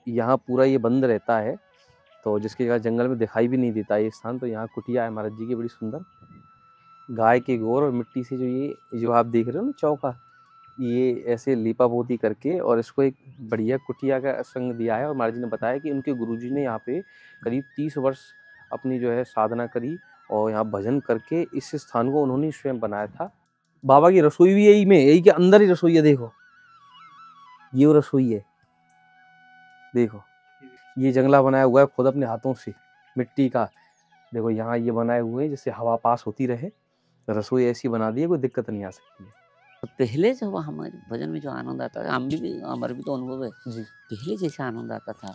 यहाँ पूरा ये बंद रहता है, तो जिसके कारण जंगल में दिखाई भी नहीं देता ये स्थान। तो यहाँ कुटिया है महाराज जी की बड़ी सुंदर, गाय के गोबर और मिट्टी से जो आप देख रहे हो ना चौका, ये ऐसे लीपा पोती करके और इसको एक बढ़िया कुटिया का संग दिया है। और महाराज जी ने बताया कि उनके गुरुजी ने यहाँ पे करीब 30 वर्ष अपनी जो है साधना करी और यहाँ भजन करके इस स्थान को उन्होंने स्वयं बनाया था। बाबा की रसोई भी यही के अंदर ही रसोई है। देखो ये वो रसोई है, देखो ये जंगला बनाया हुआ है खुद अपने हाथों से मिट्टी का। देखो यहाँ ये बनाए हुए हैं जिससे हवा पास होती रहे। रसोई ऐसी बना दी है, कोई दिक्कत नहीं आ सकती है। पहले जब हमारे भजन में जो आनंद आता है, हमारे भी तो अनुभव है जी। पहले जैसे आनंद आता था।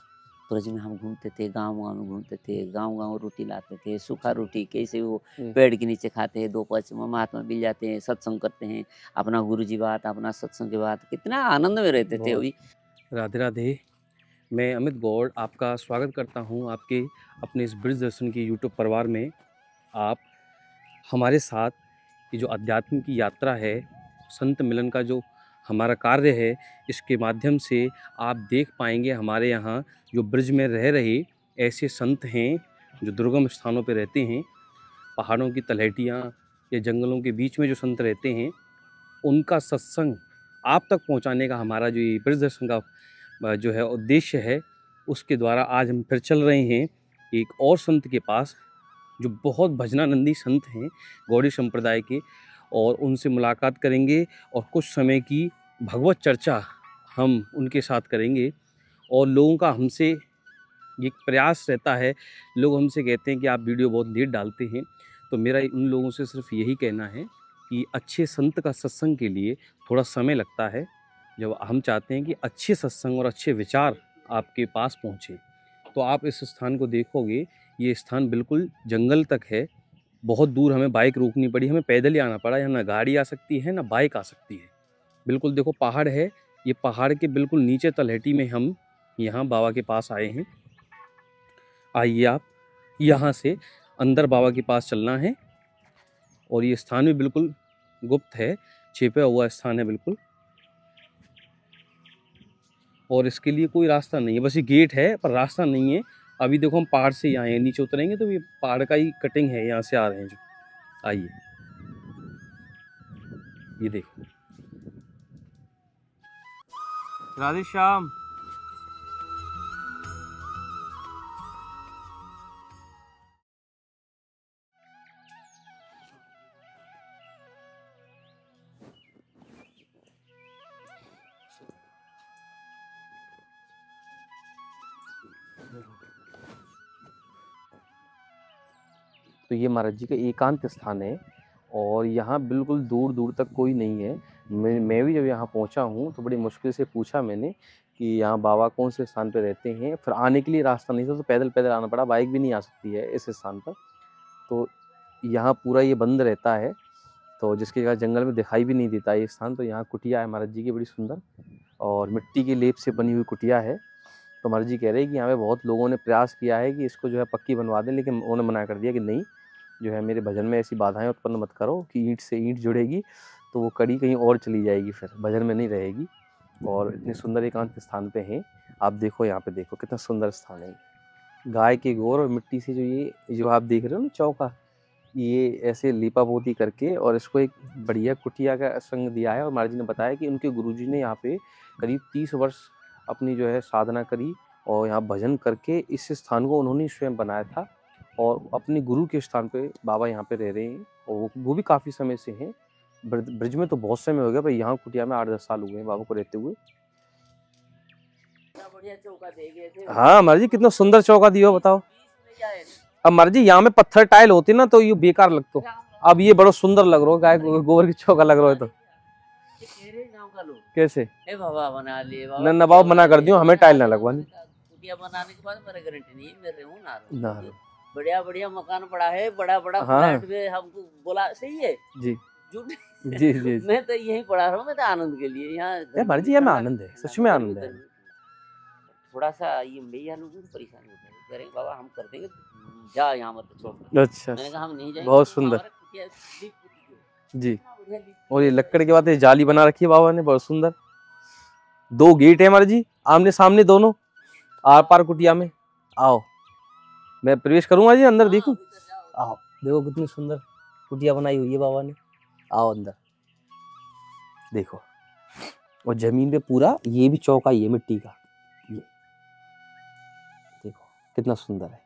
ब्रज में हम घूमते थे, गाँव में घूमते थे, गाँव रोटी लाते थे, सूखा रोटी कैसे वो पेड़ के नीचे खाते हैं, 2 5 महात्मा मिल जाते हैं, सत्संग करते हैं, अपना गुरुजी बात, अपना सत्संग की बात, कितना आनंद में रहते थे अभी। राधे राधे, मैं अमित गौड़ आपका स्वागत करता हूं आपके अपने इस ब्रज दर्शन की यूट्यूब परिवार में। आप हमारे साथ ये जो अध्यात्म की यात्रा है, संत मिलन का जो हमारा कार्य है, इसके माध्यम से आप देख पाएंगे हमारे यहाँ जो ब्रज में रह रहे ऐसे संत हैं जो दुर्गम स्थानों पर रहते हैं, पहाड़ों की तलहटियाँ या जंगलों के बीच में जो संत रहते हैं, उनका सत्संग आप तक पहुँचाने का हमारा जो ये ब्रज दर्शन का जो है उद्देश्य है, उसके द्वारा आज हम फिर चल रहे हैं एक और संत के पास जो बहुत भजनानंदी संत हैं गौड़ी संप्रदाय के, और उनसे मुलाकात करेंगे और कुछ समय की भगवत चर्चा हम उनके साथ करेंगे। और लोगों का हमसे ये प्रयास रहता है, लोग हमसे कहते हैं कि आप वीडियो बहुत लेट डालते हैं, तो मेरा उन लोगों से सिर्फ यही कहना है कि अच्छे संत का सत्संग के लिए थोड़ा समय लगता है। जब हम चाहते हैं कि अच्छे सत्संग और अच्छे विचार आपके पास पहुँचे, तो आप इस स्थान को देखोगे, ये स्थान बिल्कुल जंगल तक है। बहुत दूर हमें बाइक रोकनी पड़ी, हमें पैदल ही आना पड़ा। यहाँ ना गाड़ी आ सकती है ना बाइक आ सकती है। बिल्कुल देखो पहाड़ है, ये पहाड़ के बिल्कुल नीचे तलहटी में हम यहाँ बाबा के पास आए हैं। आइए आप, यहाँ से अंदर बाबा के पास चलना है और ये स्थान भी बिल्कुल गुप्त है, छिपा हुआ स्थान है बिल्कुल, और इसके लिए कोई रास्ता नहीं है, बस ये गेट है पर रास्ता नहीं है। अभी देखो हम पहाड़ से यहाँ हैं, नीचे उतरेंगे तो ये पहाड़ का ही कटिंग है, यहाँ से आ रहे हैं जो। आइए ये देखो, राधे श्याम। तो ये महाराज जी का एकांत स्थान है और यहाँ बिल्कुल दूर दूर तक कोई नहीं है। मैं भी जब यहाँ पहुँचा हूँ तो बड़ी मुश्किल से पूछा मैंने कि यहाँ बाबा कौन से स्थान पे रहते हैं। फिर आने के लिए रास्ता नहीं था तो पैदल पैदल आना पड़ा, बाइक भी नहीं आ सकती है इस स्थान पर। तो यहाँ पूरा ये बंद रहता है, तो जिसके कारण जंगल में दिखाई भी नहीं देता ये स्थान। तो यहाँ कुटिया है महाराज जी की बड़ी सुंदर, और मिट्टी के लेप से बनी हुई कुटिया है। तो महाराज जी कह रहे हैं कि यहाँ पे बहुत लोगों ने प्रयास किया है कि इसको जो है पक्की बनवा दें, लेकिन उन्होंने मना कर दिया कि नहीं, जो है मेरे भजन में ऐसी बाधाएं उत्पन्न मत करो कि ईंट से ईंट जुड़ेगी तो वो कड़ी कहीं और चली जाएगी, फिर भजन में नहीं रहेगी। और इतने सुंदर एकांत स्थान पे हैं आप, देखो यहाँ पे देखो कितना सुंदर स्थान है। गाय के गोबर और मिट्टी से जो आप देख रहे हो ना चौका, ये ऐसे लीपा पोती करके और इसको एक बढ़िया कुटिया का संग दिया है। और महाराज जी ने बताया कि उनके गुरुजी ने यहाँ पे करीब 30 वर्ष अपनी जो है साधना करी और यहाँ भजन करके इस स्थान को उन्होंने स्वयं बनाया था। और अपने गुरु के स्थान पे बाबा यहाँ पे रह रहे हैं, और वो भी काफ़ी समय से हैं। ब्रज में तो बहुत समय हो गया, पर यहाँ कुटिया में 8-10 साल हो गए बाबा को रहते हुए। हाँ महाराज जी, कितना सुंदर चौका दिया बताओ। अब महाराज जी यहाँ में पत्थर टाइल होती ना तो ये बेकार लगतो, अब ये बड़ा सुंदर लग रहा है, गाय गोबर की चौका लग रहा है। तो कैसे बाबा बना लिए न बाबा मना कर दियो, हमें टाइल ना लगवानी। कुटिया बनाने के बाद मेरा गारंटी नहीं मिल रहे हूँ ना, बढ़िया बढ़िया मकान पड़ा है, बड़ा बड़ा फ्लैट में हमको बोला सही है जी जी जी। मैं तो यही पढ़ा रहा हूँ, मैं तो आनंद के लिए यहाँ मर्जी है, में आनंद है, सच में आनंद है। थोड़ा सा ये भैया लोगों को परेशानी होता है, करेंगे बाबा हम कर देंगे, जा यहाँ मत छोड़। अच्छा, मैंने कहा हम नहीं जाएंगे। बहुत सुंदर जी। और ये लकड़ के बाद ये जाली बना रखी है बाबा ने, बहुत सुंदर। 2 गेट है हमारे जी, आमने सामने दोनों, आर पार कुटिया में। आओ, मैं प्रवेश करूंगा जी अंदर, देखूं। आओ, देखो कितनी सुंदर कुटिया बनाई हुई है बाबा ने। आओ अंदर देखो, और जमीन पे पूरा ये भी चौका ही है मिट्टी का, ये देखो कितना सुंदर है,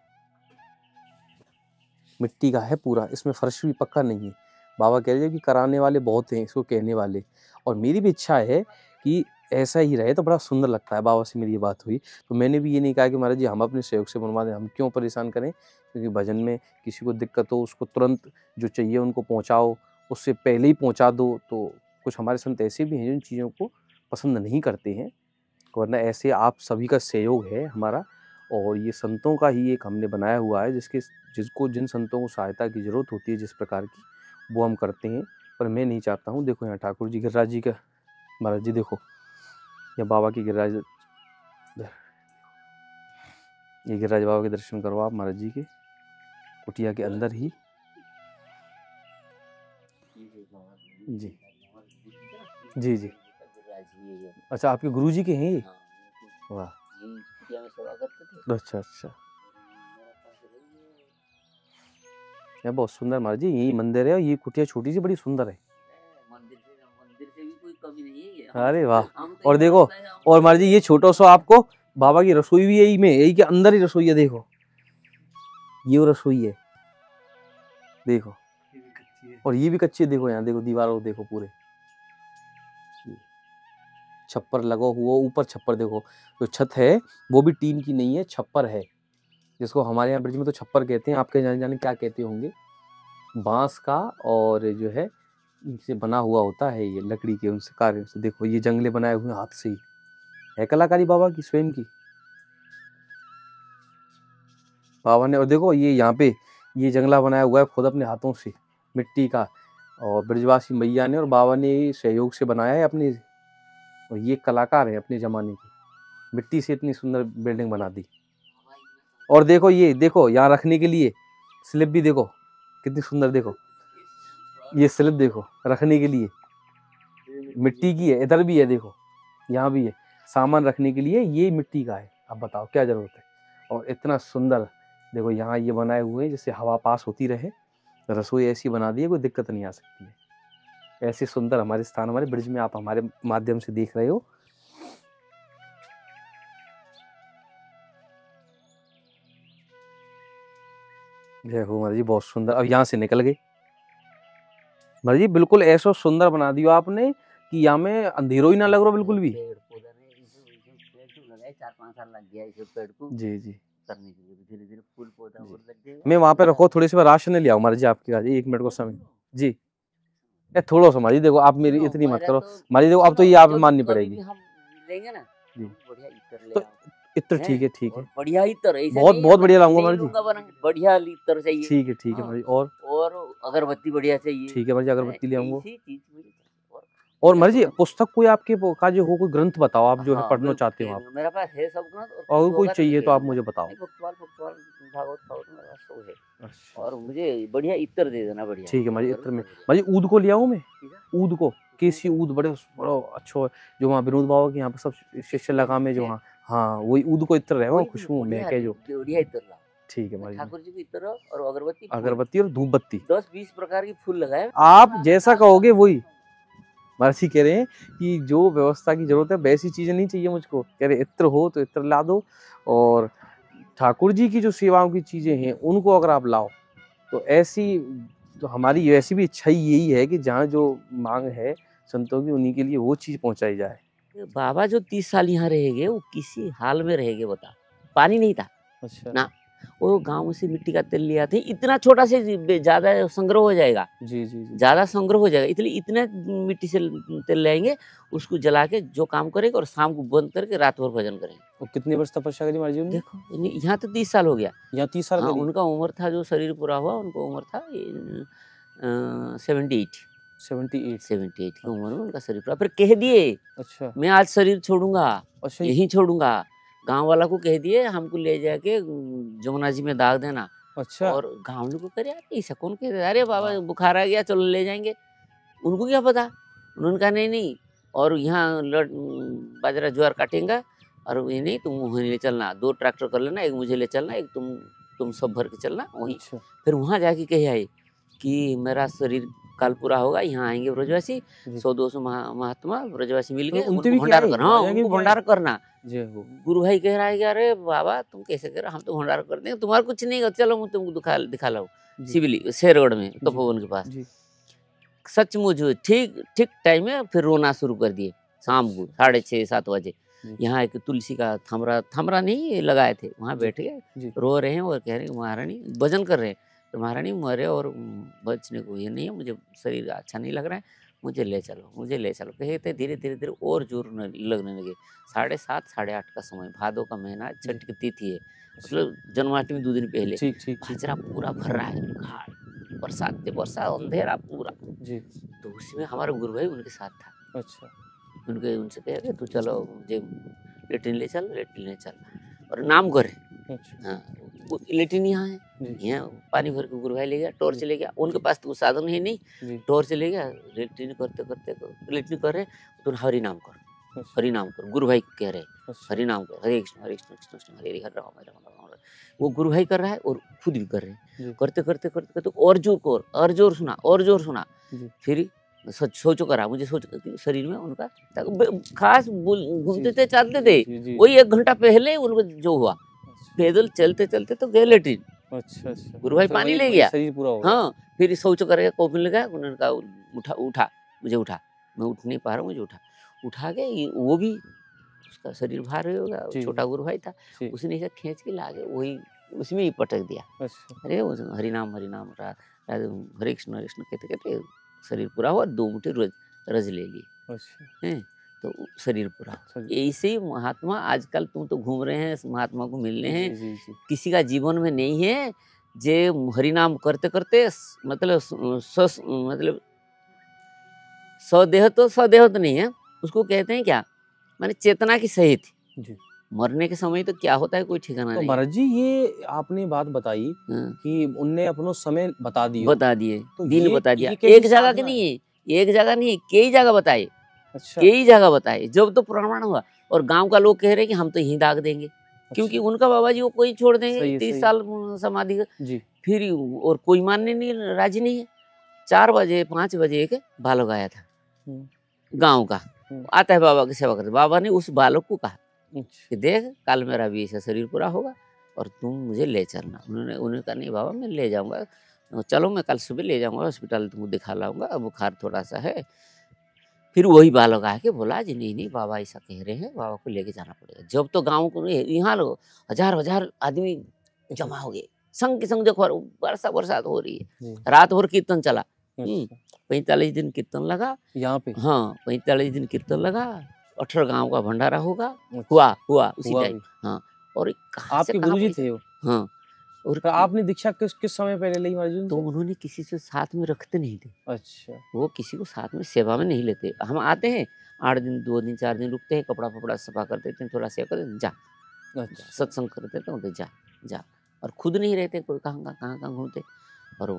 मिट्टी का है पूरा, इसमें फर्श भी पक्का नहीं है। बाबा कह रहे हैं कि कराने वाले बहुत हैं इसको कहने वाले, और मेरी भी इच्छा है कि ऐसा ही रहे तो बड़ा सुंदर लगता है। बाबा से मेरी ये बात हुई तो मैंने भी ये नहीं कहा कि महाराज जी हम अपने सहयोग से बनवा दें, हम क्यों परेशान करें, क्योंकि भजन में किसी को दिक्कत हो उसको तुरंत जो चाहिए उनको पहुँचाओ, उससे पहले ही पहुँचा दो। तो कुछ हमारे संत ऐसे भी हैं जिन चीज़ों को पसंद नहीं करते हैं, वरना ऐसे आप सभी का सहयोग है हमारा, और ये संतों का ही एक हमने बनाया हुआ है जिसको जिन संतों को सहायता की ज़रूरत होती है जिस प्रकार की, वो हम करते हैं। पर मैं नहीं चाहता हूँ, देखो यहाँ ठाकुर जी गिरिराज जी का, महाराज जी देखो, या बाबा की गिरिराज, ये गिरिराज बाबा के दर्शन करो आप महाराज जी के कुटिया के अंदर ही। जी जी जी, अच्छा आपके गुरु जी के हैं ये? वाह, अच्छा अच्छा, ये बहुत सुंदर महाराज जी, यही मंदिर है और ये कुटिया छोटी सी बड़ी सुंदर है। मंदिर से भी कोई कमी नहीं है ये। अरे वाह, और देखो, और महाराज जी ये छोटा सा आपको बाबा की रसोई भी यही में, यही के अंदर ही रसोई है, देखो ये वो रसोई है, देखो, और ये भी कच्ची है, देखो यहाँ देखो दीवारों देखो पूरे छप्पर लगा हुआ, ऊपर छप्पर देखो, जो छत है वो भी टीन की नहीं है, छप्पर है, जिसको हमारे यहाँ ब्रिज में तो छप्पर कहते हैं, आपके जाने जाने क्या कहते होंगे, बांस का, और जो है इनसे बना हुआ होता है ये लकड़ी के उनसे कार्य से। देखो ये जंगले बनाए हुए हाथ से ही है, कलाकारी बाबा की स्वयं की, बाबा ने। और देखो ये यहाँ पे ये जंगला बनाया हुआ है खुद अपने हाथों से मिट्टी का, और ब्रजवासी मैया ने और बाबा ने सहयोग से बनाया है अपने, और ये कलाकार है अपने जमाने की, मिट्टी से इतनी सुंदर बिल्डिंग बना दी। और देखो ये देखो यहाँ रखने के लिए स्लिप भी देखो कितनी सुंदर, देखो ये स्लिप देखो रखने के लिए मिट्टी की है, इधर भी है देखो यहाँ भी है, सामान रखने के लिए ये मिट्टी का है। अब बताओ क्या जरूरत है, और इतना सुंदर देखो यहाँ ये बनाए हुए हैं जिससे हवा पास होती रहे, रसोई ऐसी बना दी है कोई दिक्कत नहीं आ सकती है। ऐसे सुंदर हमारे स्थान हमारे ब्रिज में आप हमारे माध्यम से देख रहे हो। जय हो महाराज जी, बहुत सुंदर। अब यहाँ से निकल गए महाराज जी, बिल्कुल ऐसा सुंदर बना दिया आपने कि यहाँ में अंधेरो ही ना लग रहा बिल्कुल भी। पेड़ पौधा ने इसे लगाए 4-5 साल लग गया इसे पेड़ को जी जी करने के लिए, धीरे धीरे फूल पौधा और लग गया। मैं वहाँ पे रखो थोड़ी सी बार राशन ले आओ महाराज जी आपके पास, 1 मिनट को समय जी। थोड़ा सा महाराज जी देखो, आप मेरी इतनी मत करो महाराज जी, देखो अब तो ये आप माननी पड़ेगी। हम लेंगे ना जी, बढ़िया इत्र ले तो आओ, इत्र ठीक है ठीक है, बढ़िया इत्र, ऐसे बहुत नहीं बहुत बढ़िया मैं लाऊंगा नहीं महाराज जी। लूंगा वरना बढ़िया इत्र चाहिए। ठीक है महाराज जी, और अगरबत्ती बढ़िया चाहिए। ठीक है महाराज जी, अगरबत्ती ले आऊंगा। ऐसी चीज मुझे और महाराज जी पुस्तक कोई आपके का जो हो, कोई ग्रंथ बताओ आप जो है हाँ, पढ़ना चाहते हो आप, मेरा पास है सब ग्रंथ, और कोई होगा चाहिए दे तो आप दूंगा। मुझे बताओ। नहीं, फुटबॉल भागवत मेरे पास सब है। अच्छा, और मुझे बढ़िया इत्र दे देना बढ़िया। ठीक है महाराज जी, इत्र में महाराज जी ऊद को ले आऊं मैं, ऊद को, केसी ऊद बड़ा अच्छा है, जो वहाँ विनोद बाबा के यहाँ पे सब शिष्य लगा में जो, हाँ वही ऊद को इत्र है, खुशबू महके जो, बढ़िया इत्र ला। ठीक है महाराज जी। ठाकुर जी को इत्र और अगरबत्ती और धूप बत्ती 10-20 प्रकार की फूल लगाए, आप जैसा कहोगे वही। महाराज जी कह रहे हैं कि जो व्यवस्था की जरूरत है वैसी चीजें नहीं चाहिए मुझको, कह रहे इत्र हो तो इत्र ला दो, और ठाकुर जी की जो सेवाओं की चीजें हैं उनको अगर आप लाओ तो ऐसी, तो हमारी ऐसी भी इच्छा ही यही है कि जहाँ जो मांग है संतों की उन्हीं के लिए वो चीज पहुंचाई जाए। बाबा जो 30 साल यहाँ रहेंगे वो किसी हाल में रहेंगे बता, पानी नहीं था अच्छा ना, वो गांव से मिट्टी का तेल ले आते, इतना छोटा से ज्यादा संग्रह हो जाएगा, जी जी जी, ज्यादा संग्रह हो जाएगा, इसलिए इतने मिट्टी से तेल लाएंगे, उसको जला के जो काम करेंगे और शाम को बंद करके रात भर भजन करेंगे। और कितने वर्ष तपस्या करी महाराज जी उन्होंने? देखो यहाँ तो 30 साल हो गया, यहाँ 30 साल हाँ, करी? उनका उम्र था जो शरीर पूरा हुआ उनको उम्र था 78 की उम्र में उनका शरीर पूरा, फिर कह दिए अच्छा मैं आज शरीर छोड़ूंगा, अच्छा, यहीं छोड़ूंगा, गांव वाला को कह दिए हमको ले जाके जमुना जी में दाग देना। अच्छा, और गांव लोग को करे यार ऐसा कौन कहते, अरे बाबा बुखार आ गया चलो ले जाएंगे, उनको क्या पता, उन्होंने कहा नहीं नहीं, और यहाँ बाजरा ज्वार काटेंगे और ये नहीं तुम वहीं ले चलना, 2 ट्रैक्टर कर लेना, एक मुझे ले चलना, एक तुम सब भर के चलना वहीं। अच्छा। फिर वहाँ जाके कही आई कि मेरा शरीर काल पूरा होगा, यहाँ आएंगे ब्रजवासी, जी। 100-200 महात्मा ब्रजवासी मिल तो गए, उनसे उनको भी क्या भंडारा है? करना। हाँ, वहाँ जाके उनको क्या है? भंडारा करना। जय हो। गुरु भाई कह रहा है कि अरे बाबा तुम कैसे कह रहे हो, हम तो भंडारा करते हैं, तुम्हारा कुछ नहीं है, चलो मैं तुमको दिखा लाऊं। जी, सिवली शेरगढ़ में जी, तपोवन के पास। जी। सचमुच ठीक ठीक टाइम में फिर रोना शुरू कर दिए, शाम को अच्छा, 6:30-7 बजे। जी, यहाँ एक तुलसी का थमरा नहीं लगाए थे, वहाँ जी, बैठ गए, जी, रो रहे हैं और कह रहे हैं महारानी, भजन कर रहे हैं, तो महारानी मरे और बचने को ये नहीं है, मुझे शरीर अच्छा नहीं लग रहा है, मुझे ले चलो, मुझे ले चलो। कहते धीरे धीरे धीरे और जोर लगने लगे। 7:30 8:30 का समय, भादों का महीना, जी। छठ की तिथि है, अच्छा। मतलब जन्माष्टमी 2 दिन पहले। ठीक, ठीक, ठीक। बाजरा पूरा भर रहा है, घाट बरसात से बरसात, अंधेरा पूरा। जी। तो उसमें हमारा गुरु भाई उनके साथ था। अच्छा। उनसे कहे कि तू चलो मुझे लेट्रिन ले चल और नाम करे। अच्छा। हाँ, वो लेट्रिन यहाँ है, जी, यहाँ पानी भर के गुरु भाई ले गया, टॉर्च जी, ले गया, उनके जी, पास तो साधन है नहीं, जी। टॉर्च ले गया, लेट्रिन करते करते लेट्रिन कर रहे, तो हरि नाम कर, अच्छा, हरि नाम कर, गुरु भाई कह रहे अच्छा। हरि नाम कर, हरे कृष्ण कृष्ण कृष्ण हरे हरे राम राम राम राम। वो गुरु भाई कर रहा है और खुद भी कर रहे हैं, जी, करते करते करते करते और जोर सुना, और जोर सुना। जी, फिर सोचो करा, मुझे सोच कि शरीर में उनका खास घूमते थे, चलते थे, जी, जी। वही 1 घंटा पहले उनको जो हुआ, अच्छा, पैदल चलते चलते तो गए लेट्रिन, अच्छा, अच्छा। गुरु भाई फिर पानी वही ले वही गया। शरीर पूरा हो गया। हाँ, फिर शौच करके कॉफी लगाया, उन्होंने कहा उठा उठा, मुझे उठा, मैं उठ नहीं पा रहा हूँ, मुझे उठा के वो भी उसका शरीर भारी हो गया, जी, छोटा गुरु भाई था, जी। उसने ऐसे खींच के लाके वही उसमें ही पटक दिया। अच्छा, अरे हरि नाम हरे कृष्ण कहते कहते शरीर पूरा हुआ, 2 मुट्ठी रज ले लिए अच्छा। हैं, तो शरीर पूरा। सही। ऐसे ही महात्मा आजकल तुम तो घूम रहे हैं, महात्मा को मिलने जी, हैं, जी, जी। किसी का जीवन में नहीं है जे हरि नाम करते करते मतलब मतलब सदेह तो नहीं है, उसको कहते हैं क्या, माने चेतना की सहित। जी। मरने के समय तो क्या होता है कोई ठिकाना तो नहीं है। महाराज जी ये आपने बात बताई हाँ, कि उनने अपनो समय बता दियो। बता दिए, तो दिन ये बता दिया, कैसी एक जगह साधना की नहीं है? है, एक जगह नहीं है, कई जगह बताए, अच्छा, कई जगह बताए, जब तो प्रमाण हुआ। और गांव का लोग कह रहे हैं कि हम तो यहीं दाग देंगे, क्योंकि अच्छा। उनका बाबा जी वो कोई छोड़ देंगे सही है, 30 सही है। साल समाधि का। जी, फिर और कोई मानने नहीं राजी नहीं है। 4 बजे 5 बजे एक बालक आया था हुँ, गांव का, हुँ। आता है बाबा की सेवा करते। बाबा ने उस बालक को कहा अच्छा, कि देख कल मेरा भी ऐसा शरीर पूरा होगा और तुम मुझे ले चलना। उन्होंने कहा नहीं बाबा मैं ले जाऊंगा, चलो मैं कल सुबह ले जाऊंगा हॉस्पिटल, तुमको दिखा लाऊंगा, बुखार थोड़ा सा है। फिर वही बालक आके बोला जी नहीं नहीं बाबा ऐसा कह रहे हैं, बाबा को लेके जाना पड़ेगा। जब तो गाँव को यहाँ लोग हजार हजार आदमी जी, जमा हो गए, संग के संग देखो बरसात हो रही है, जी। रात भर कीर्तन चला। अच्छा, 45 दिन कीर्तन लगा। यहाँ पे? हाँ, 45 दिन कीर्तन लगा, 18 गाँव का भंडारा होगा, अच्छा, हुआ उसी हुआ टाइम। भी। हाँ, और ये कहाँ से आपके कहाँ गुरुजी पैसा। थे वो? हाँ, और तो आपने दीक्षा किस किस समय पहले ली महाराज जी तो उनसे? उन्होंने किसी से साथ में रखते नहीं थे, अच्छा, वो किसी को साथ में सेवा में नहीं लेते। हम आते हैं 8 दिन 2 दिन 4 दिन रुकते हैं, कपड़ा-फपड़ा सफा कर देते हैं, थोड़ा सेवा कर देते हैं, जा, अच्छा, सत्संग कर देते हैं, तो जा। और खुद नहीं रहते, कोई कहाँ घूमते। और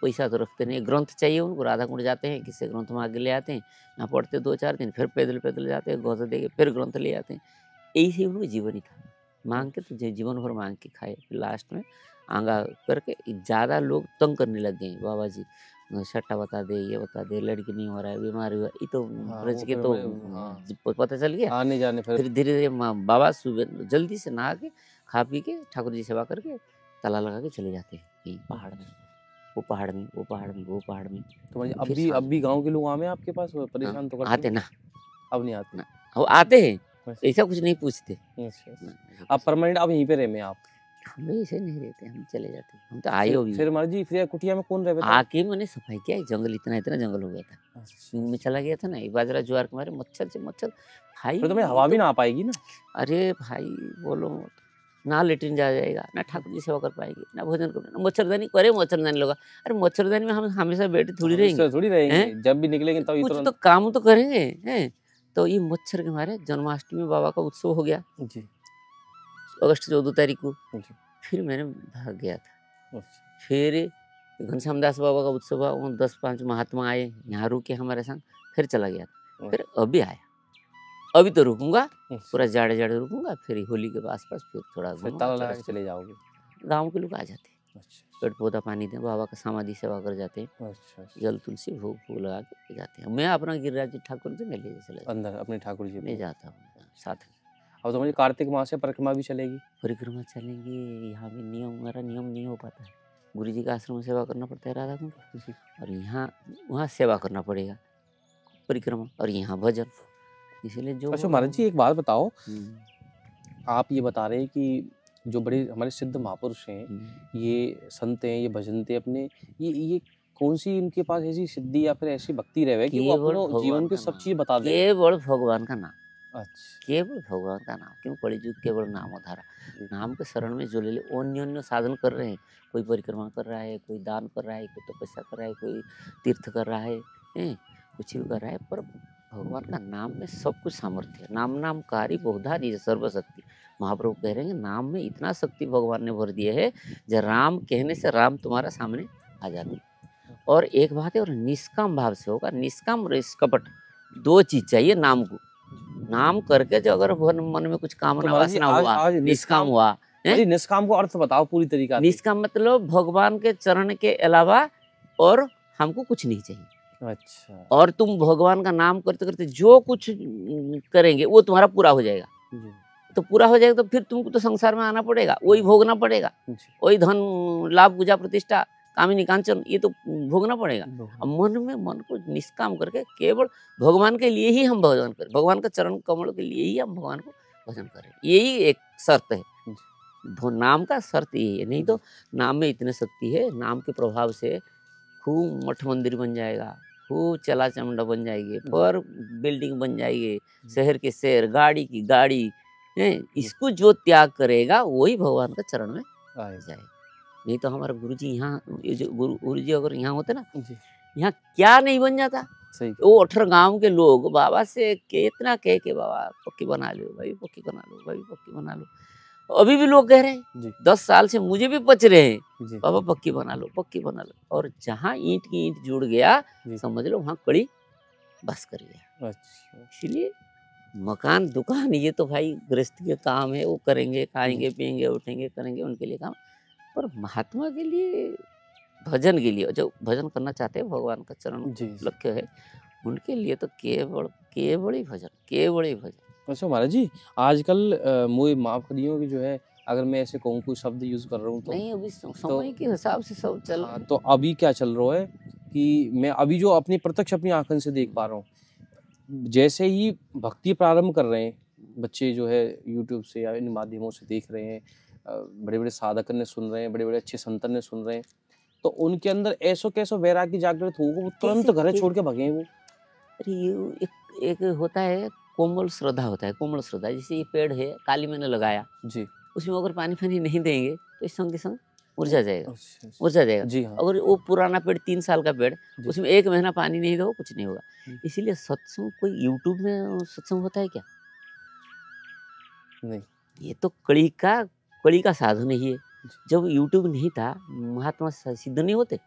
पैसा तो रखते नहीं, ग्रंथ चाहिए उनको, राधा कुंड जाते हैं, किसी ग्रंथ मांग के ले आते हैं, यहाँ पढ़ते 2-4 दिन, फिर पैदल जाते हैं, गौसे दे के फिर ग्रंथ ले आते हैं। यही उनका जीवन ही था, मांग के तो जीवन भर मांग के खाए। फिर लास्ट में आंगा करके ज़्यादा लोग तंग करने लग गए, बाबा जी सट्टा बता दे, ये बता दे, लड़की नहीं हो रहा है, बीमारी हुआ, ये तो हाँ, ब्रज वो के फिर तो हाँ, पता चल गया। आने-जाने फिर फिर धीरे धीरे बाबा सुबह जल्दी से नहा के खा पी के ठाकुर जी सेवा करके ताला लगा के चले जाते हैं कहीं पहाड़ में, वो पहाड़ में, वो पहाड़ में, वो पहाड़ में। तो महाराज फिर अब शाम भी गाँव के लोग आवे आपके पास हाँ, परेशान तो करते आते हैं? ना अब नहीं आते? ना, वो आते हैं, अच्छा, ऐसा कुछ नहीं पूछते अच्छा, अच्छा। ना, ऐसा अब कुछ परमानेंट अब यहीं पे रहे आप? हम लोग ऐसे नहीं रहते, हम चले जाते हैं, हम तो आए फिर हो भी। फिर महाराज जी फिर कुटिया में कौन रहता है? आके मैंने सफाई किया, जंगल इतना इतना जंगल हो गया था, अच्छा, नींद में चला गया था ना, ये बाजरा ज्वार के मारे मच्छर से मच्छर भाई। फिर तो भाई ये हवा भी तो ना आ पाएगी ना? अरे भाई बोलो मत। ना लेट्रिन जाएगा, ना ठाकुर जी सेवा कर पाएगी, ना भोजन कर, ना मच्छरदानी करे, मच्छरदानी लगा। अरे मच्छरदानी में हम हमेशा बैठे थोड़ी रहेंगे, हमेशा थोड़ी हैं? रहेंगे, जब भी निकलेंगे तभी कुछ तुरंत। तो काम तो करेंगे, हैं? तो ये मच्छर के मारे जन्माष्टमी बाबा का उत्सव हो गया जी, अगस्त 14 तारीख को। जी, फिर मैंने भाग गया था। अच्छा, फिर घनश्याम दास बाबा का उत्सव हुआ, वहाँ 10-5 महात्मा आए, यहाँ रुके हमारे संग, फिर चला गया था। फिर अच्छा, अभी आया, अभी तो रुकूंगा, अच्छा, पूरा जाड़े जाड़े रुकूंगा, फिर होली के आसपास फिर थोड़ा फिर घूमूंगा, ताला लगा चलो के चले जाओगे। गाँव के लोग आ जाते हैं, अच्छा, पेड़ पौधा पानी दें, बाबा का समाधि सेवा कर जाते हैं, अच्छा, अच्छा। जल तुलसी भोग फूल लगा के जाते हैं। मैं अपना गिरिराज जी ठाकुर से मैं ले चला जाता अंदर अपने ठाकुर जी हूँ, मैं अपने। जाता हूँ साथ में। अब तो मुझे कार्तिक मास है, परिक्रमा भी चलेगी। परिक्रमा चलेंगे, यहाँ भी नियम, मेरा नियम नहीं हो पाता है। गुरु जी का आश्रम में सेवा करना पड़ता है राधा कुंड, जी। और यहाँ वहाँ सेवा करना पड़ेगा, परिक्रमा, और यहाँ भजन, इसीलिए जो अच्छा होगा महाराज जी, होगा। एक बात बताओ, हम्म, आप ये बता रहे हैं कि जो बड़े हमारे सिद्ध महापुरुष हैं, हम्म। ये संत हैं, ये भजनते अपने, ये कौन सी इनके पास ऐसी सिद्धि या फिर ऐसी भक्ति रहे कि वो केवल अपनो भगवान जीवन के का सब नाम, चीज बता दे। केवल भगवान का नाम, अच्छा। केवल भगवान का नाम, क्यों कलिजुग केवल नाम उधारा। जी। नाम के शरण में जो ले ले, अन्य अन्य साधन कर रहे हैं, कोई परिक्रमा कर रहा है, कोई दान कर रहा है, कोई तपस्या कर रहा है, कोई तीर्थ कर रहा है, कुछ भी कर रहा है, पर भगवान का नाम में सब कुछ सामर्थ्य है। नाम नामकारी बहुधा निज सर्वशक्ति, महाप्रभु कह रहे हैं नाम में इतना शक्ति भगवान ने भर दिया है, जब राम कहने से राम तुम्हारा सामने आ जाते हैं। और एक बात है, और निष्काम भाव से होगा, निष्काम और निष्कपट, दो चीज चाहिए नाम को। नाम करके जो अगर मन में कुछ तो कामना महाराज जी वासना आज हुआ, आज निष्काम निष्काम, हुआ, हैं? अरे निष्काम को अर्थ बताओ पूरी तरीका से। निष्काम मतलब भगवान के चरण के अलावा और हमको कुछ नहीं चाहिए। अच्छा। और तुम भगवान का नाम करते करते जो कुछ करेंगे वो तुम्हारा पूरा हो जाएगा। जी, तो पूरा हो जाएगा तो फिर तुमको तो संसार में आना पड़ेगा, वही भोगना पड़ेगा, जी। वही धन लाभ पूजा प्रतिष्ठा कामिनी कांचन, ये तो भोगना पड़ेगा। अब मन को निष्काम करके केवल भगवान के लिए ही हम भजन करें, भगवान का चरण कमल के लिए ही हम भगवान को भजन करें, यही एक शर्त है। नाम का शर्त यही है, नहीं तो नाम में इतनी शक्ति है, नाम के प्रभाव से खूब मठ मंदिर बन जाएगा, खूब चला चमड़ा बन जाएगी, पर बिल्डिंग बन जाएगी, शहर के शहर, गाड़ी की गाड़ी है। इसको जो त्याग करेगा वही भगवान का चरण में जाएगा। नहीं तो हमारे गुरुजी यहाँ, ये जो गुरुजी अगर यहाँ होते ना, जी, यहाँ क्या नहीं बन जाता। सही। वो 18 गांव के लोग बाबा से कितना कह के बाबा पक्की बना लो भाई, पक्की बना लो भाई, पक्की बना लो। अभी भी लोग कह रहे हैं, जी, 10 साल से मुझे भी पच रहे हैं, जी, बाबा पक्की बना लो, पक्की बना लो। और जहाँ ईंट की ईंट जुड़ गया, जी। समझ लो वहाँ कड़ी बस कर गया। अच्छा। इसीलिए मकान दुकान ये तो भाई गृहस्थी के काम है, वो करेंगे, खाएंगे पिएंगे उठेंगे करेंगे, उनके लिए काम। पर महात्मा के लिए, भजन के लिए, जो भजन करना चाहते हैं, भगवान का चरण जी, जी। लक्ष्य है, उनके लिए तो केवल केवल ही भजन, केवल ही भजन। अच्छा महाराज जी, आजकल मुझे माफ करियो कि जो है, अगर मैं ऐसे कहूँ कोई शब्द यूज कर रहा हूँ तो नहीं, अभी समय के हिसाब से सब चल हाँ, तो अभी क्या चल रहा है कि मैं अभी जो अपनी प्रत्यक्ष अपनी आंखों से देख पा रहा हूँ, जैसे ही भक्ति प्रारंभ कर रहे हैं बच्चे, जो है यूट्यूब से या इन माध्यमों से देख रहे हैं, बड़े बड़े साधक ने सुन रहे हैं, बड़े बड़े अच्छे संतन ने सुन रहे हैं, तो उनके अंदर ऐसो कैसो वैराग्य जागृत होगा, वो तुरंत घर छोड़ के भागे वो। अरे ये एक होता है कोमल श्रद्धा, होता है कोमल श्रद्धा। जैसे ये पेड़ है, काली मैंने लगाया, जी। उसमें अगर पानी फानी नहीं देंगे तो इस संग के संग मुरझा जाएगा, अच्छा, अच्छा। मुरझा जाएगा। जी हाँ। अगर वो पुराना पेड़ 3 साल का पेड़, जी। उसमें 1 महीना पानी नहीं दो, कुछ नहीं होगा। जी। इसीलिए सत्संग, कोई यूट्यूब में सत्संग होता है क्या? नहीं। ये तो कड़ी का साधन ही है। जब यूट्यूब नहीं था, महात्मा सिद्ध नहीं होते,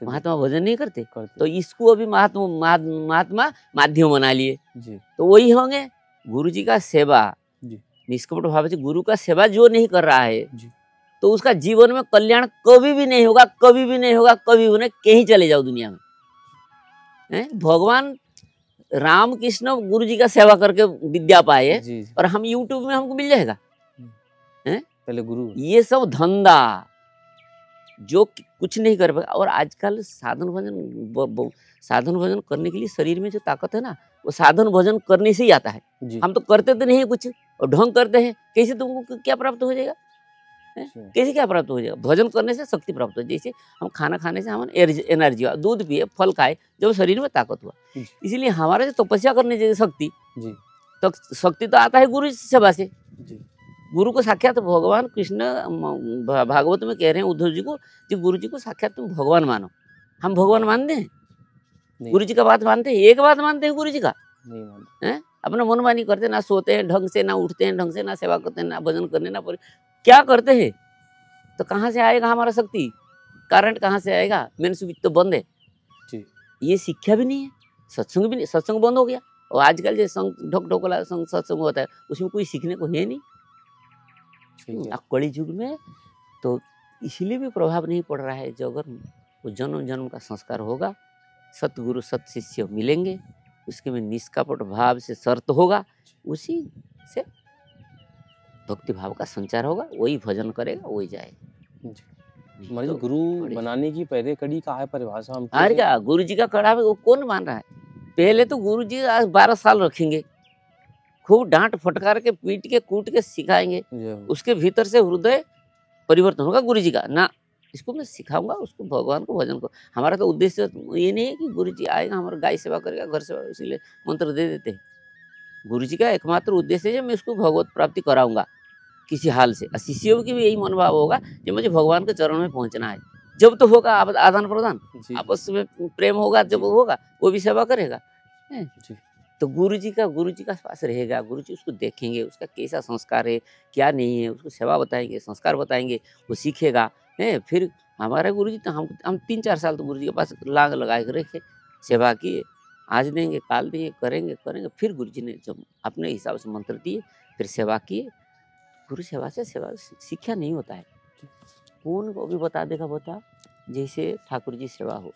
महात्मा भजन नहीं करते, तो इसको अभी महात्मा माध्यम बना लिए। जी। तो वही होंगे गुरु जी का सेवा, जी। निष्कपट भाव से गुरु का सेवा जो नहीं कर रहा है, जी। तो उसका जीवन में कल्याण कभी भी नहीं होगा, कभी भी नहीं होगा, कभी भी नहीं। कहीं चले जाओ दुनिया में, भगवान राम कृष्ण गुरु जी का सेवा करके विद्या पाए, और हम यूट्यूब में हमको मिल जाएगा, पहले गुरु। ये सब धंधा जो कुछ नहीं कर पाएगा। और आजकल साधन भजन करने के लिए शरीर में जो ताकत है ना, वो साधन भजन करने से ही आता है। हम तो करते तो नहीं कुछ, और ढंग करते हैं, कैसे तुमको क्या प्राप्त हो जाएगा? कैसे क्या प्राप्त हो जाएगा? भजन करने से शक्ति प्राप्त हो। जैसे हम खाना खाने से हमें एनर्जी हुआ, दूध पिए, फल खाए, जब शरीर में ताकत हुआ। इसीलिए हमारा जो तपस्या करने जैसे शक्ति, तो शक्ति तो आता है गुरु सेवा से। गुरु को साक्षात भगवान कृष्ण भागवत में कह रहे हैं उद्धव जी को, कि गुरु जी को साक्षात तुम भगवान मानो। हम भगवान मानते हैं? गुरु जी का बात मानते हैं? एक बात मानते हैं गुरु जी का? नहीं मानते हैं। अपना मनमानी करते, ना सोते हैं ढंग से, ना उठते हैं ढंग से, ना सेवा करते हैं, ना भजन करने, ना क्या करते हैं? तो कहाँ से आएगा हमारा शक्ति? करंट कहाँ से आएगा? मेन स्विच तो बंद है। ये शिक्षा भी नहीं है, सत्संग भी नहीं, सत्संग बंद हो गया, और आजकल जो ढोक ढोकला सत्संग होता है उसमें कोई सीखने को है नहीं। ठीक है। कली युग में तो इसलिए भी प्रभाव नहीं पड़ रहा है। जो अगर वो जन्म जन्म का संस्कार होगा, सतगुरु सत शिष्य मिलेंगे, उसके में निष्कपट भाव से शर्त होगा, उसी से भक्ति भाव का संचार होगा, वही भजन करेगा, वही जाएगा। जी। महाराज जी, तो गुरु बड़ी- बनाने की पहले कड़ी का है परिभाषा हम अरे क्या गुरु जी का कड़ा वो कौन मान रहा है? पहले तो गुरु जी आज 12 साल रखेंगे, खूब डांट फटकार के पीट के कूट के सिखाएंगे, उसके भीतर से हृदय परिवर्तन होगा गुरु जी का ना। इसको मैं सिखाऊंगा, उसको भगवान को भजन को। हमारा तो उद्देश्य ये नहीं है कि गुरु जी आएगा हमारा गाय सेवा करेगा घर सेवा, इसलिए मंत्र दे देते हैं। गुरु जी का एकमात्र उद्देश्य है मैं इसको भगवत प्राप्ति कराऊंगा किसी हाल से। और शिष्यों की भी यही मनोभाव होगा कि मुझे भगवान के चरण में पहुंचना है। जब तो होगा आदान प्रदान, आपस में प्रेम होगा, जब होगा वो भी सेवा करेगा। तो गुरु जी का पास रहेगा, गुरु जी उसको देखेंगे, उसका कैसा संस्कार है क्या नहीं है, उसको सेवा बताएंगे, संस्कार बताएंगे, वो सीखेगा है। फिर हमारे गुरु जी तो हम 3-4 साल तो गुरु जी के पास लाग लगा के रखे, सेवा किए, आज देंगे काल देंगे, करेंगे। फिर गुरु जी ने जब अपने हिसाब से मंत्र दिए, फिर सेवा किए। गुरु सेवा से शिक्षा नहीं होता है। कौन को भी बता देगा बता, जैसे ठाकुर जी सेवा हो,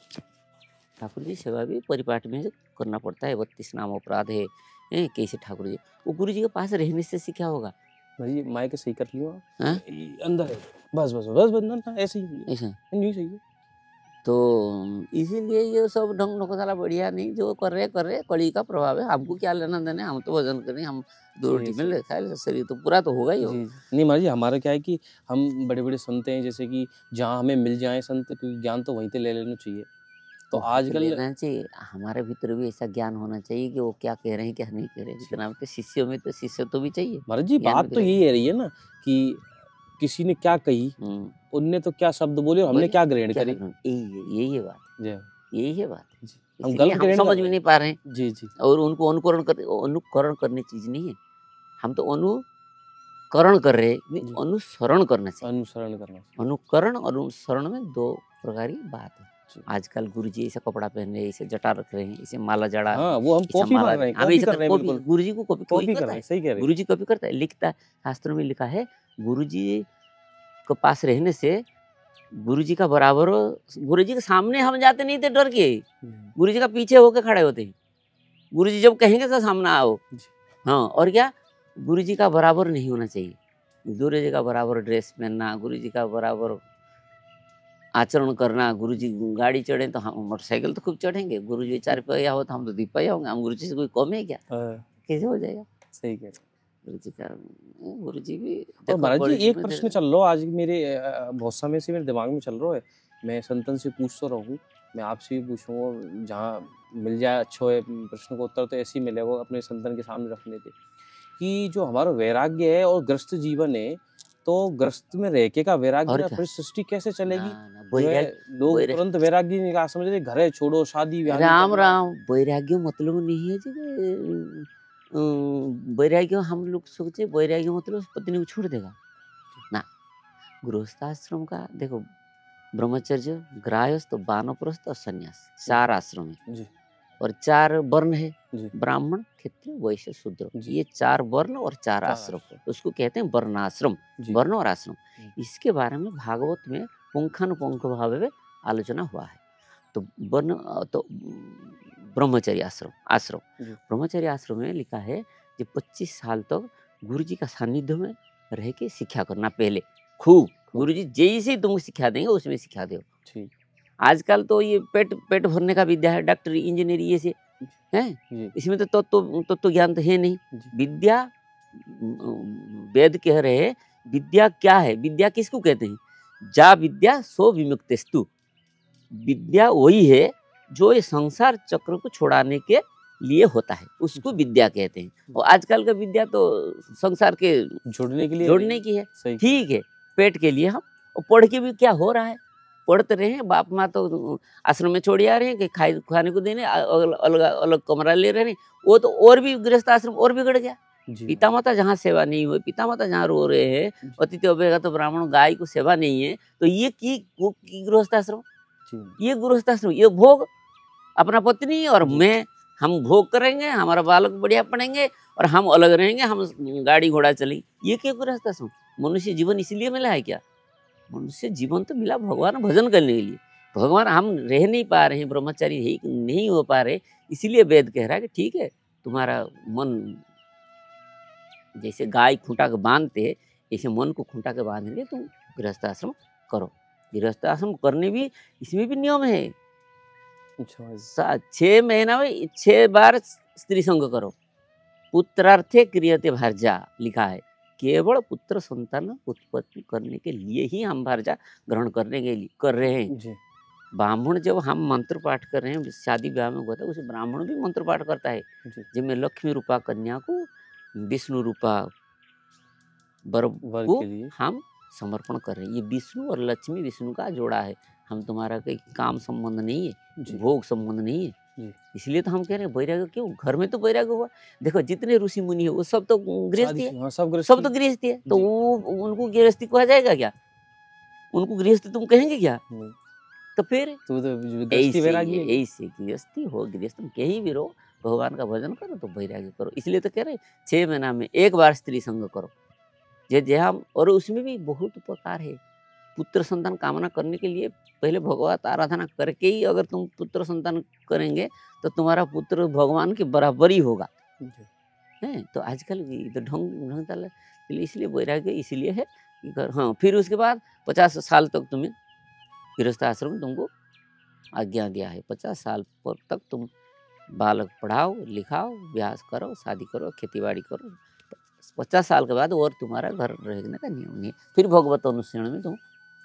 ठाकुर जी सेवा भी परिपाठ में करना पड़ता है। 32 नाम अपराध है कैसे ठाकुर जी, वो गुरु जी के पास रहने से सीखा होगा। भाई माइक सही कर लियो हाँ? अंदर है, बस ना ऐसे ही ऐसा नहीं सही है। तो इसीलिए ये सब ढंग ढकोसला बढ़िया नहीं, जो कर रहे कली का प्रभाव है। हमको क्या लेना देना है, हम तो भजन करें, हम 2 रोटी मिल रहे खाए, शरीर तो पूरा तो होगा ही होगा। नहीं महाराज जी, हमारा क्या है कि हम बड़े बड़े संत हैं, जैसे कि जहाँ हमें मिल जाए संत, क्योंकि ज्ञान तो वहीं से ले लेना चाहिए। तो आजकल लेना चाहिए, हमारे भीतर भी ऐसा ज्ञान होना चाहिए कि वो क्या कह रहे हैं क्या नहीं कह रहे हैं। जितना तो शिष्यों में तो शिष्य तो भी चाहिए। महाराज जी बात तो यही है रही है ना कि किसी ने क्या कही, उनने तो क्या शब्द बोले और हमने क्या ग्रहण करी। यही है बात, यही है बात। हम गलत समझ में नहीं पा रहे हैं। जी। और उनको अनुकरण करने चीज नहीं है, हम तो अनुकरण कर रहे हैं, अनुसरण करना चाहिए। अनुकरण और अनुसरण में 2 प्रकार की बात है। आजकल गुरु जी ऐसा कपड़ा पहन रहे हैं, ऐसे जटा रख रहे हैं, ऐसे माला जड़ा, वो हम कॉपी कर रहे हैं। गुरु जी को कॉपी करता है। सही कह रहे हैं। गुरु जी कॉपी करता है, लिखता है, शास्त्रों में लिखा है गुरु जी के पास रहने से गुरु जी का बराबर, गुरु जी के सामने हम जाते नहीं थे डर के, गुरु जी का पीछे होके खड़े होते हैं। गुरु जी जब कहेंगे तो सामने आओ। हाँ, और क्या गुरु जी का बराबर नहीं होना चाहिए। गुरु जी का बराबर ड्रेस पहनना, गुरु जी का बराबर आचरण करना। गुरु जी गाड़ी चढ़े तो हम मोटरसाइकिल तो खूब चढ़ेंगे, गुरु जी 4 पहिया हो तो हम तो 2 पहिया होंगे। हम गुरु जी से कोई कम है क्या? कैसे हो जाएगा? सही कह रहे। गुरु जी भी। और महाराज जी एक प्रश्न चल रहा आज मेरे बहुत समय से मेरे दिमाग में चल रहा है, मैं संतन से पूछ तो रहा हूँ, मैं आपसे भी पूछूंगा, जहाँ मिल जाए अच्छा है प्रश्न को उत्तर तो ऐसे ही मिलेगा अपने संतन के सामने रखने थे, कि जो हमारा वैराग्य है और ग्रस्त जीवन है, तो ग्रस्त में रह के का वैराग्य फिर सृष्टि कैसे चलेगी? लोग तुरंत वैराग्य नहीं समझ रहे, घर छोड़ो, शादी ब्याह। राम वैराग्य मतलब नहीं है जी। वैराग्य हम लोग सोचे वैराग्य मतलब पत्नी को छोड़ देगा ना। गृहस्थाश्रम का देखो, ब्रह्मचर्य, गृहस्थ, वानप्रस्थ और संन्यास, 4 आश्रम है और 4 वर्ण है, ब्राह्मण, क्षत्रिय, वैश्य, शूद्र। ये 4 वर्ण और 4 आश्रम, उसको कहते हैं वर्णाश्रम, वर्ण और आश्रम। इसके बारे में भागवत में पुंखानुपुंख भाव में आलोचना हुआ है। तो वर्ण तो ब्रह्मचर्य आश्रम ब्रह्मचर्य आश्रम में लिखा है कि 25 साल तक गुरु जी का सानिध्य में रह के शिक्षा करना। पहले खूब गुरु जी जैसे तुमको सिखा देंगे उसमें सिखा दो। आजकल तो ये पेट भरने का विद्या है, डॉक्टरी, इंजीनियरिंग, ये से है। इसमें तो ज्ञान तो है नहीं। विद्या, वेद कह रहे हैं विद्या क्या है, विद्या किसको कहते हैं? जा विद्या सो विमुक्तेस्तु। विद्या वही है जो ये संसार चक्र को छुड़ाने के लिए होता है, उसको विद्या कहते हैं। और आजकल का विद्या तो संसार के जोड़ने की है। ठीक है, पेट के लिए हम, और पढ़ के भी क्या हो रहा है, पढ़ते रहे हैं। बाप माँ तो आश्रम में छोड़ आ रहे हैं कि खाने को देने, अलग अलग कमरा ले रहे हैं। वो तो और भी गृहस्थ आश्रम और बिगड़ गया। पिता माता जहाँ सेवा नहीं हुई, पिता माता जहाँ रो रहे हैं, अतिथि अभ्यगा तो ब्राह्मण, गाय को सेवा नहीं है, तो ये की गृहस्थ आश्रम, ये गृहस्थ आश्रम, ये भोग अपना पत्नी और मैं हम भोग करेंगे, हमारा बालक बढ़िया पढ़ेंगे और हम अलग रहेंगे, हम गाड़ी घोड़ा चलेंगे। ये क्यों गृहस्थ आश्रम? मनुष्य जीवन इसलिए मिला है क्या? मनुष्य जीवन तो मिला भगवान भजन करने के लिए। भगवान हम रह नहीं पा रहे हैं, ब्रह्मचारी नहीं हो पा रहे, इसीलिए वेद कह रहा है कि ठीक है, तुम्हारा मन जैसे गाय खूंटा के बांधते है, ऐसे मन को खूंटा के बांधने तुम गृहस्थ आश्रम करो। गृहस्थ आश्रम करने भी, इसमें भी नियम है। अच्छा, 6 महीना में 6 बार स्त्री संग करो। पुत्रार्थे क्रियते भारजा लिखा है। केवल पुत्र संतान उत्पत्ति करने के लिए ही हम भारजा ग्रहण करने के लिए कर रहे हैं जी। ब्राह्मण जब हम मंत्र पाठ कर रहे हैं, शादी ब्याह में होता है, उसे ब्राह्मण भी मंत्र पाठ करता है। जी। जिनमें लक्ष्मी रूपा कन्या को विष्णु रूपा वर वर को के लिए हम समर्पण कर रहे हैं। ये विष्णु और लक्ष्मी, विष्णु का जोड़ा है। हम तुम्हारा कोई काम संबंध नहीं है, जी। भोग संबंध नहीं है। जी। इसलिए तो हम कह रहे हैं वैराग्य क्यों? घर में तो वैराग्य हुआ। देखो जितने ऋषि मुनि है वो सब तो गृहस्थी है, हाँ, सब सब तो गृहस्थी है। तो जी। वो उनको गृहस्थी कहा जाएगा क्या? उनको गृहस्थी तुम कहेंगे क्या? नहीं, तो फिर तो गृहस्थी वैरागी है। ऐसे गृहस्थी हो, गृहस्थ में कहीं भी रहो, भगवान का भजन करो तो वैराग्य करो। इसलिए तो कह रहे 6 महीना में 1 बार स्त्री संग करो। जे हम, और उसमें भी बहुत उपकार है। पुत्र संतान कामना करने के लिए पहले भगवत आराधना करके ही अगर तुम पुत्र संतान करेंगे तो तुम्हारा पुत्र भगवान के बराबर ही होगा। है तो आजकल तो ढंग चाल, इसलिए वैराग्य इसलिए है कि हाँ, फिर उसके बाद 50 साल तक तुम्हें गृहस्थ आश्रम तुमको आज्ञा दिया है। 50 साल पर तक तुम बालक पढ़ाओ, लिखाओ, ब्याह करो, शादी करो, खेती बाड़ी करो। 50 साल के बाद और तुम्हारा घर रहने का नियम नहीं है। फिर भगवत अनुष्ठान में तुम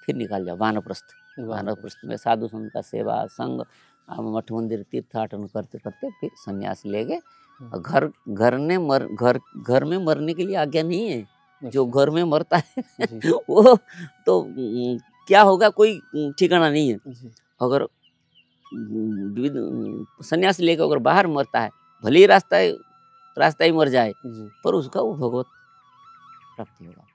फिर निकाल जाओ वानप्रस्थ। वानप्रस्थ में साधु संत का सेवा संग, मठ मंदिर तीर्थाटन करते करते फिर संन्यास लेके घर में मरने के लिए आज्ञा नहीं है। जो घर में मरता है वो तो क्या होगा कोई ठिकाना नहीं है। अगर संन्यास लेकर अगर बाहर मरता है, भले ही रास्ता ही मर जाए, पर उसका वो भगवत प्राप्ति होगा।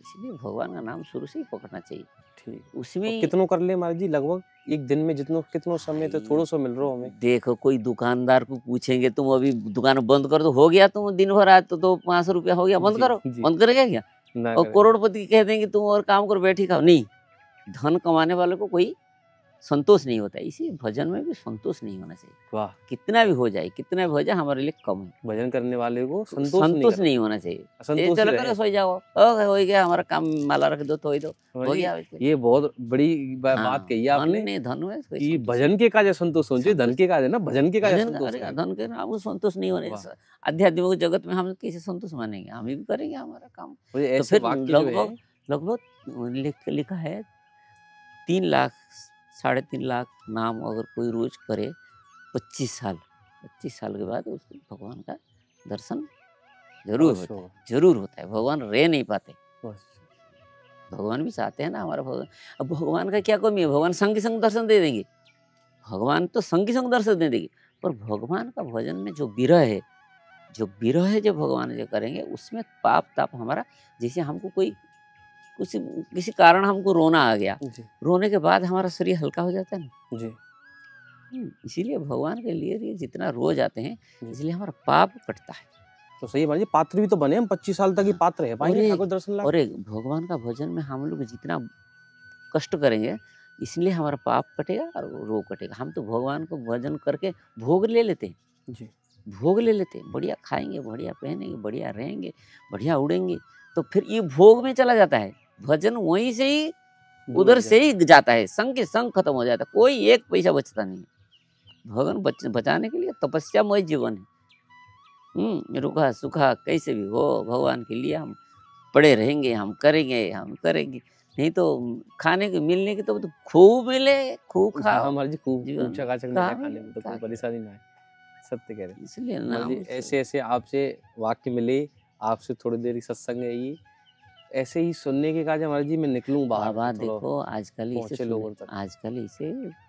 इसलिए भगवान का नाम शुरू से ही पकड़ना चाहिए। ठीक। उसमें कितनों कर ले महाराज जी? लगभग एक दिन में कितनों समय तो थोड़ा सा मिल रहा हो हमें। देखो कोई दुकानदार को पूछेंगे तुम अभी दुकान बंद कर दो, हो गया तुम दिन भर आज तो 500 रुपया हो गया, बंद करो, बंद करेगा क्या? और करोड़पति कह देंगे तुम और काम करो, बैठी खाओ। नहीं, धन कमाने वाले को कोई संतोष नहीं होता। इसी भजन में भी संतोष नहीं होना चाहिए। वाह, कितना भी हो जाए, कितना भी हो जाए, हमारे लिए कम है। भजन करने वाले को संतोष नहीं होना चाहिए। चलो करो, सो जाओ, हो गया हमारा काम, माला रख दो, थोड़ी दो, हो गया। ये बहुत बड़ी बात कही आपने। धन में कि भजन के काज संतोष होना चाहिए, धन के काज है ना, भजन के काज संतोष। धन के नाम संतोष नहीं होने। आध्यात्मिक जगत में हम किसी संतोष मानेंगे? हम भी करेंगे हमारा काम। तो फिर लगभग लिखा है 3 लाख 3.5 लाख नाम अगर कोई रोज करे 25 साल के बाद उसको भगवान का दर्शन जरूर होता है। भगवान रह नहीं पाते। भगवान भी चाहते हैं ना हमारा भगवान। अब भगवान का क्या कमी है? भगवान संग संग दर्शन दे देंगे। भगवान तो संग संग दर्शन दे देंगे, पर भगवान का भजन में जो विरह है, जो भगवान जो करेंगे उसमें पाप ताप हमारा, जैसे हमको कोई किसी कारण हमको रोना आ गया, रोने के बाद हमारा शरीर हल्का हो जाता है ना जी। इसीलिए भगवान के लिए जितना रो जाते हैं, इसलिए हमारा पाप कटता है। तो सही बात है, पात्र भी तो बने हम 25 साल तक ही पात्र है पाएंगे ठाकुर दर्शन लाख। और भगवान का भजन में हम लोग जितना कष्ट करेंगे, इसलिए हमारा पाप कटेगा और रोग कटेगा। हम तो भगवान को भजन करके भोग ले लेते हैं जी, भोग ले लेते हैं। बढ़िया खाएंगे, बढ़िया पहनेंगे, बढ़िया रहेंगे, बढ़िया उड़ेंगे, तो फिर ये भोग में चला जाता है। भजन वहीं से ही उधर से ही जाता है, संग के संग खत्म हो जाता है, कोई एक पैसा बचता नहीं। भगवान बचाने के लिए तपस्यामय जीवन है। रुखा सुखा कैसे भी हो, भगवान के लिए हम पड़े रहेंगे, हम करेंगे। नहीं तो खाने के मिलने की तो खूब मिले, खूब खाओ। हमारे जी खूब चकाचक मिले खाने में, तो कोई परेशानी ना है। सत्य कह रहे हैं। इसलिए ना ऐसे आपसे वाक्य मिले, आपसे थोड़ी देर सत्संग है, ये ऐसे ही सुनने के काज हमारे जी मैं निकलूं बाहर। देखो आजकल इसे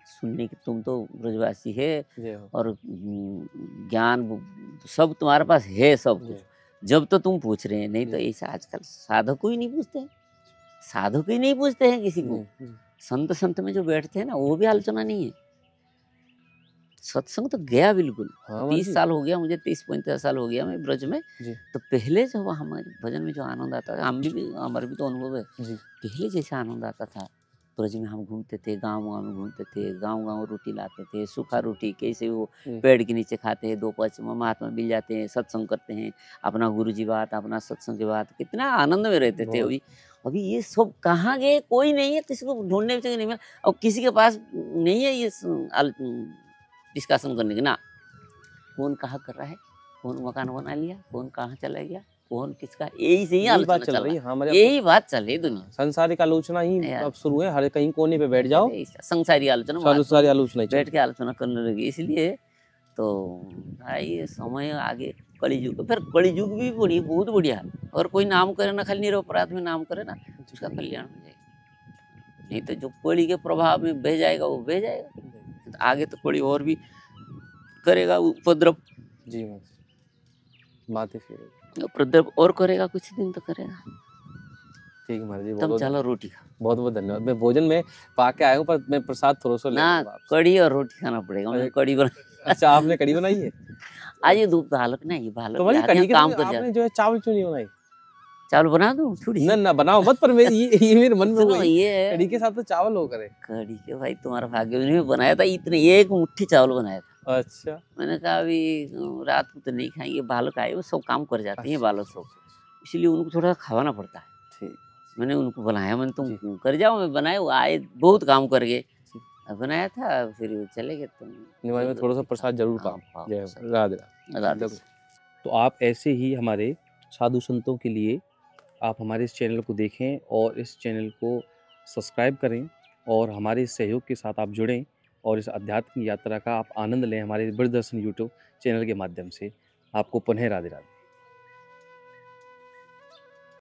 सुनने की, तुम तो ब्रजवासी है और ज्ञान सब तुम्हारे पास है, सब कुछ, जब तो तुम पूछ रहे हैं। नहीं तो ऐसा आजकल साधक ही नहीं पूछते हैं किसी को। संत में जो बैठते हैं ना, वो भी आलोचना नहीं है। सत्संग तो गया बिल्कुल। हाँ, अमर 30 जी। साल हो गया मुझे, 30-35 साल हो गया मैं ब्रज में। जी, तो पहले जो हमारे भजन में जो आनंद आता है, हमारा भी तो अनुभव है। जी। पहले जैसा आनंद आता था, ब्रज में हम घूमते थे, गाँव-गाँव में घूमते थे, गाँव-गाँव रोटी लाते थे, सूखा रोटी कैसे वो जी। पेड़ के नीचे खाते हैं, 2 पच महात्मा मिल जाते हैं, सत्संग करते हैं, अपना गुरुजी बात, अपना सत्संग की बात, कितना आनंद में रहते थे। बहुत। अभी अभी ये सब कहाँ गए? कोई नहीं है, किसी को ढूँढने से नहीं मिला और किसी के पास नहीं है ये डिस्कशन करने की ना। कौन कहाँ कर रहा है, कौन मकान बना लिया, कौन कहाँ चला गया, कौन किसका, यही से ही यही बात आलोचना चल चल रही रहा है। है। हाँ, हमारे यही बात चल रही है दुनिया में। सांसारिक आलोचना ही यार। अब शुरू है। हर कहीं कोने पे बैठ जाओ, अरे संसारी आलोचना सारी आलोचना ही चल बैठ के आलोचना करने लगी, इसलिए तो भाई समय आगे कलियुग, फिर कलियुग भी बहुत बढ़िया है। और कोई नाम करे ना, खाली निरपराध में नाम करे ना, उसका कल्याण हो जाएगा। नहीं तो जो कली के प्रभाव में बह जाएगा वो बह जाएगा। तो आगे तो कली और भी करेगा उपद्रव, जी महाराज, बातें फिर उपद्रव और करेगा, कुछ दिन तो करेगा। ठीक है महाराज जी, तुम चलो रोटी खा बहुत बहुत धन्यवाद। मैं भोजन में पा के आया हूँ, पर मैं प्रसाद थोड़ा सा ले ना, लूंगा आपसे। कड़ी और रोटी खाना पड़ेगा। मैं अरे, कड़ी बना अच्छा आपने कढ़ी बनाई है? आज ये धूप बालक नहीं, बालक तो भाई यहाँ कढ़ी के काम संग कर आपने जाते। जो है चावल क्यों नहीं बनाई? चावल बना दूं थोड़ी ना ना बनाओ मत, पर मेरे ये मेरे मन में सुनो, हुई ये कढ़ी के साथ तो चावल हो करे। कड़ी के भाई तुम्हारा भाग्य नहीं, मैं बनाया था इतने, एक मुट्ठी चावल बनाया था। अच्छा मैंने कहा अभी रात को तो नहीं खाएंगे, बालक आए वो सब काम कर जाते हैं अच्छा, बालक सब, इसलिए उनको थोड़ा खावाना पड़ता है। ठीक। मैंने उनको बनाया, मैंने जी। तुम कर जाओ, मैं बनाए, वो आए बहुत काम कर गए, बनाया था, फिर वो चले गए। तुम निमाई में थोड़ा सा प्रसाद जरूर हाँ, पाओ। पाओ जय प्रसाद। राधे राधे। राधे। तो आप ऐसे ही हमारे साधु संतों के लिए आप हमारे इस चैनल को देखें और इस चैनल को सब्सक्राइब करें और हमारे इस सहयोग के साथ आप जुड़ें और इस आध्यात्मिक यात्रा का आप आनंद लें हमारे ब्रजदर्शन यूट्यूब चैनल के माध्यम से। आपको पुनः राधे राधे।